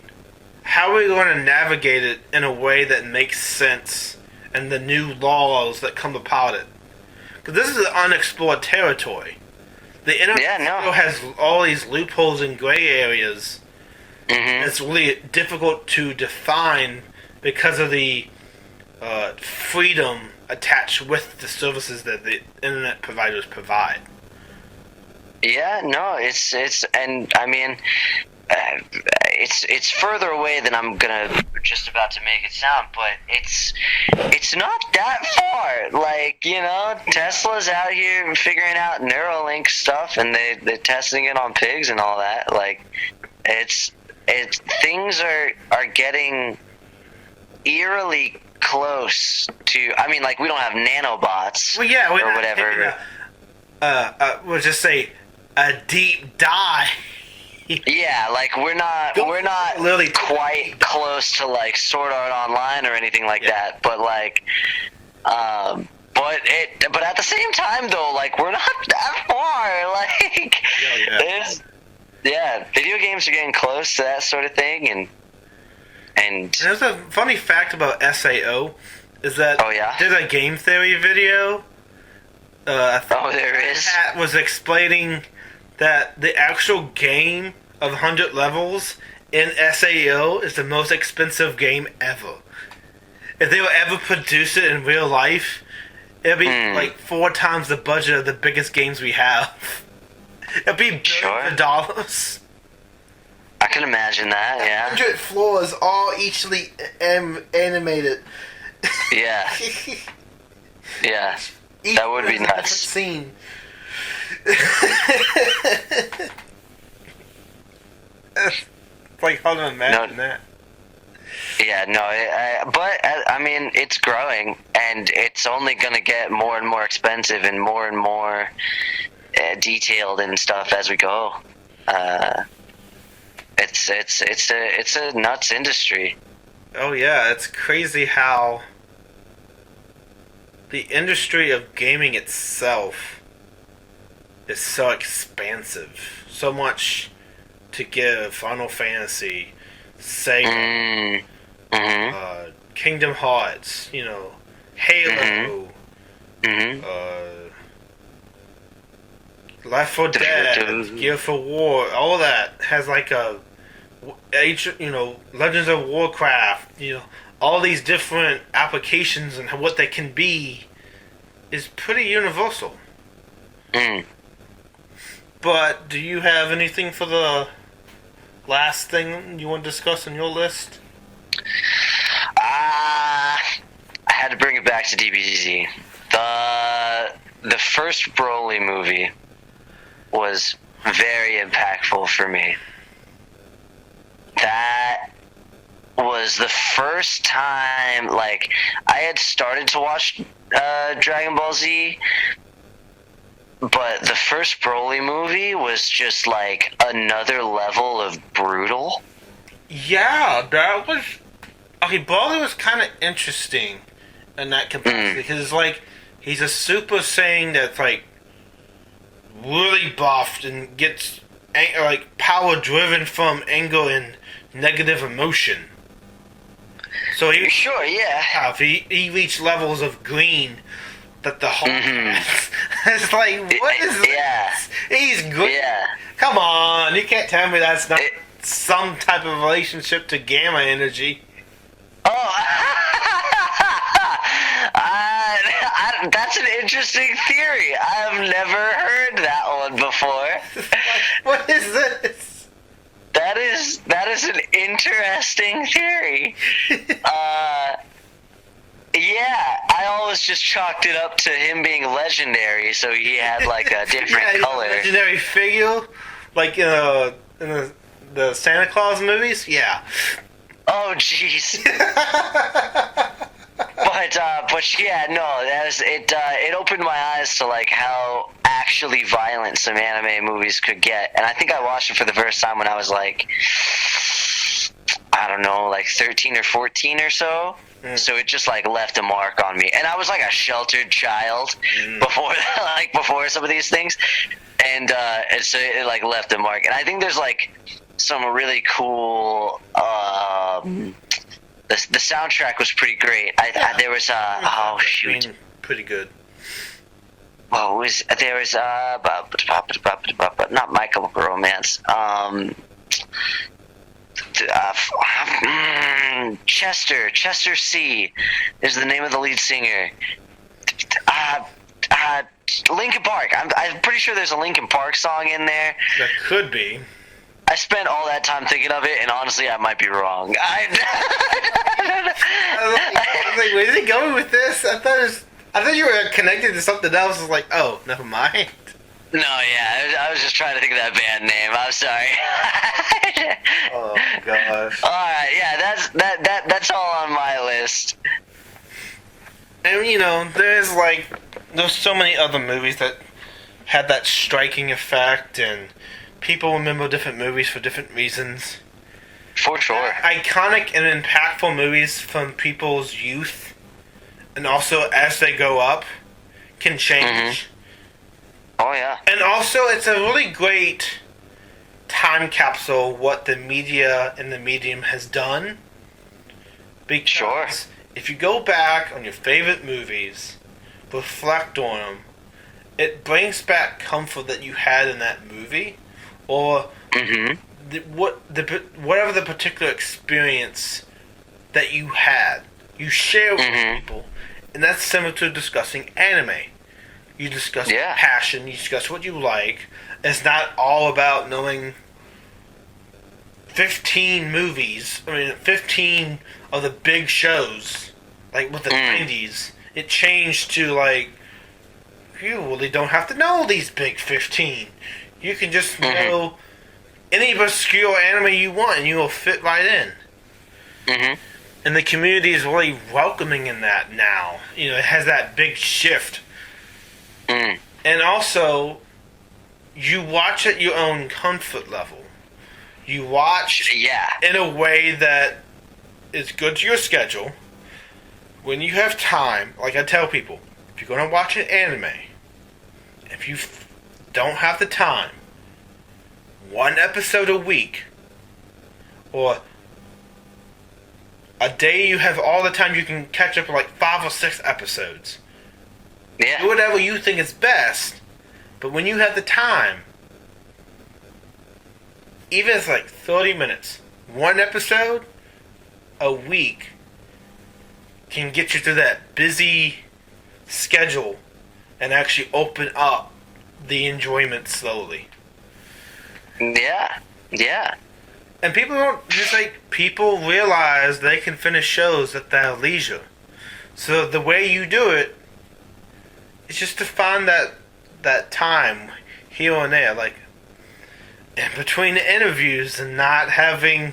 how are we going to navigate it in a way that makes sense and the new laws that come about it? Because this is an unexplored territory. The internet still has all these loopholes and gray areas. Mm-hmm. It's really difficult to define because of the freedom attached with the services that the internet providers provide. Yeah, no, it's and I mean, it's further away than I'm just about to make it sound, but it's not that far. Like, Tesla's out here figuring out Neuralink stuff, and they're testing it on pigs and all that. Like, it's things are getting eerily close to. I mean, like, we don't have nanobots, or whatever. We'll just say a deep dive. Yeah, like we're not really quite close to like Sword Art Online or anything like that, but like, but at the same time though, like we're not that far. Like, video games are getting close to that sort of thing, and there's a funny fact about SAO is that there's a game theory video. There is. Hat was explaining that the actual game of 100 levels in SAO is the most expensive game ever. If they would ever produce it in real life, it'd be like 4 times the budget of the biggest games we have. It'd be billions of dollars. I can imagine that, yeah. 100 floors, all eachly animated. Yeah. Yeah. That would be nuts. Scene. Like, how to imagine that? Yeah, no, but I mean, it's growing, and it's only going to get more and more expensive and more detailed and stuff as we go. It's a nuts industry. Oh yeah, it's crazy how the industry of gaming itself is so expansive. So much to give Final Fantasy, Sega, Kingdom Hearts, Halo, Left 4 Dead, Gear for War, all that has like Legends of Warcraft, all these different applications and what they can be is pretty universal. But do you have anything for the last thing you want to discuss on your list? I had to bring it back to DBZ. The first Broly movie was very impactful for me. That was the first time, like, I had started to watch Dragon Ball Z, but the first Broly movie was just like another level of brutal. Yeah, that was... Okay, Broly was kind of interesting in that capacity, because it's like, he's a Super Saiyan that's like really buffed and gets like power driven from anger and negative emotion. So he Sure, yeah. he reached levels of green that the Hulk has. It's like, what is this? Yeah. He's green. Yeah. Come on, you can't tell me that's not some type of relationship to gamma energy. Oh, that's an interesting theory. I've never heard that one before. What is this? That is an interesting theory. Yeah, I always just chalked it up to him being legendary, so he had like a different color. Legendary figure, like in the Santa Claus movies. Yeah. Oh, jeez. But yeah, no, that was it. It opened my eyes to like how actually violent some anime movies could get, and I think I watched it for the first time when I was like, I don't know, like 13 or 14 or so. So it just like left a mark on me, and I was like a sheltered child before some of these things, and so it like left a mark. And I think there's like some really cool. The soundtrack was pretty great. There was oh shoot, pretty good. Well, there was not My Chemical Romance. Chester C is the name of the lead singer. Linkin Park. I'm pretty sure there's a Linkin Park song in there. That could be. I spent all that time thinking of it, and honestly, I might be wrong. I was like, where is he going with this? I thought you were connected to something else. I was like, oh, never mind. No, yeah, I was just trying to think of that band name. I'm sorry. Oh gosh. All right, yeah, that's all on my list. And there's so many other movies that had that striking effect, and people remember different movies for different reasons. For sure. Iconic and impactful movies from people's youth, and also as they go up, can change. Oh, yeah. And also, it's a really great time capsule what the media and the medium has done. Because if you go back on your favorite movies, reflect on them, it brings back comfort that you had in that movie, or whatever the particular experience that you had, you share with people, and that's similar to discussing anime. You discuss passion, you discuss what you like. It's not all about knowing 15 of the big shows, like with the 90s. It changed to like, you really don't have to know these big 15. You can just know any obscure anime you want, and you will fit right in. And the community is really welcoming in that now. It has that big shift. And also, you watch at your own comfort level. You watch in a way that is good to your schedule. When you have time, like I tell people, if you're going to watch an anime, if you don't have the time, one episode a week, or a day you have all the time, you can catch up like 5 or 6 episodes. Do whatever you think is best, but when you have the time, even if it's like 30 minutes, one episode a week can get you through that busy schedule and actually open up the enjoyment slowly. Yeah. And people realize they can finish shows at their leisure. So the way you do it is just to find that time here and there, like in between the interviews, and not having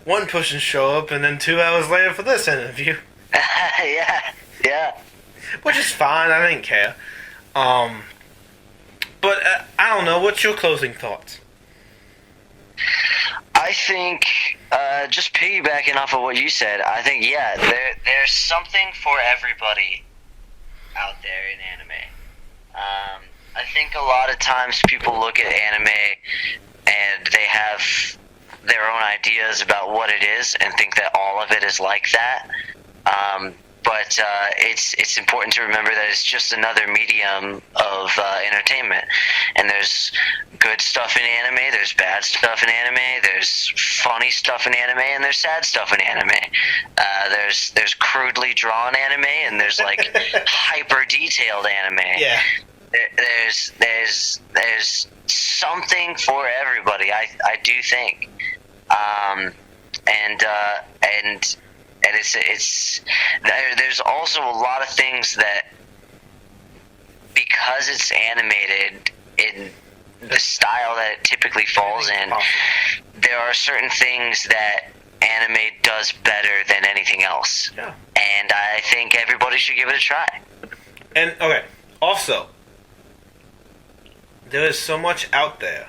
one person show up and then 2 hours later for this interview. Yeah. Which is fine, I didn't care. But I don't know, what's your closing thoughts? I think, just piggybacking off of what you said, I think, there's something for everybody out there in anime. I think a lot of times people look at anime and they have their own ideas about what it is and think that all of it is like that. But it's important to remember that it's just another medium of entertainment. And there's good stuff in anime, there's bad stuff in anime, there's funny stuff in anime, and there's sad stuff in anime. There's crudely drawn anime, and there's like hyper detailed anime. Yeah. There's something for everybody. I do think. And there's also a lot of things that, because it's animated in the style that it typically falls in, there are certain things that anime does better than anything else. Yeah. And I think everybody should give it a try. And, okay, also, there is so much out there.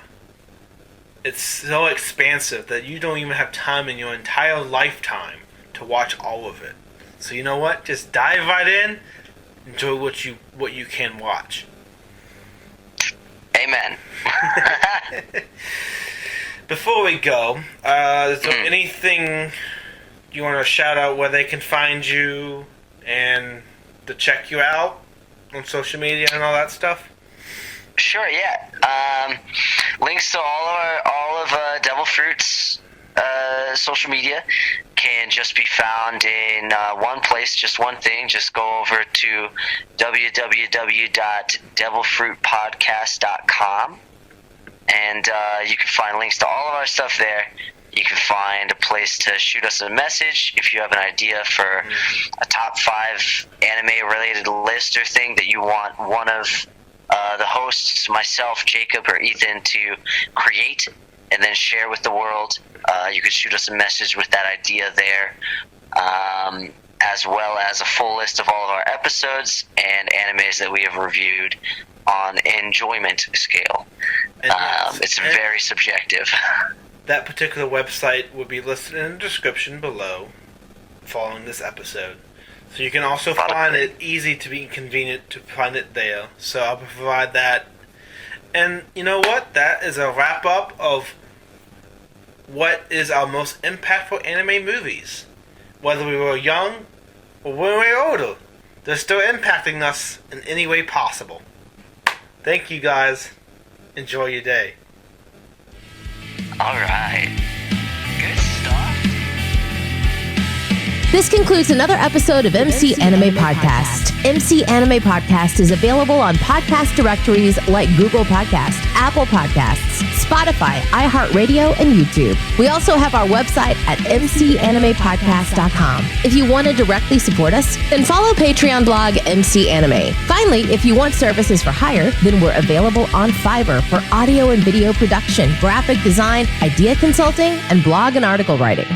It's so expansive that you don't even have time in your entire lifetime to watch all of it. So you know what? Just dive right in. Enjoy what you can watch. Amen. Before we go, is there anything you want to shout out where they can find you and to check you out on social media and all that stuff? Sure, yeah. Links to all of Devil Fruit's social media can just be found in one place, just one thing. Just go over to www.devilfruitpodcast.com, and you can find links to all of our stuff there. You can find a place to shoot us a message if you have an idea for a top 5 anime-related list or thing that you want one of the hosts, myself, Jacob, or Ethan, to create and then share with the world. You could shoot us a message with that idea there, as well as a full list of all of our episodes and animes that we have reviewed on enjoyment scale. It's very subjective. That particular website will be listed in the description below following this episode. So you can also find it easy to be convenient to find it there. So I'll provide that. And you know what? That is a wrap up of what is our most impactful anime movies. Whether we were young or when we were older, they're still impacting us in any way possible. Thank you guys. Enjoy your day. Alright. Good stuff. This concludes another episode of MC Anime Podcast. MC Anime Podcast is available on podcast directories like Google Podcasts, Apple Podcasts, Spotify, iHeartRadio, and YouTube. We also have our website at mcanimepodcast.com. If you want to directly support us, then follow Patreon blog MC Anime. Finally, if you want services for hire, then we're available on Fiverr for audio and video production, graphic design, idea consulting, and blog and article writing.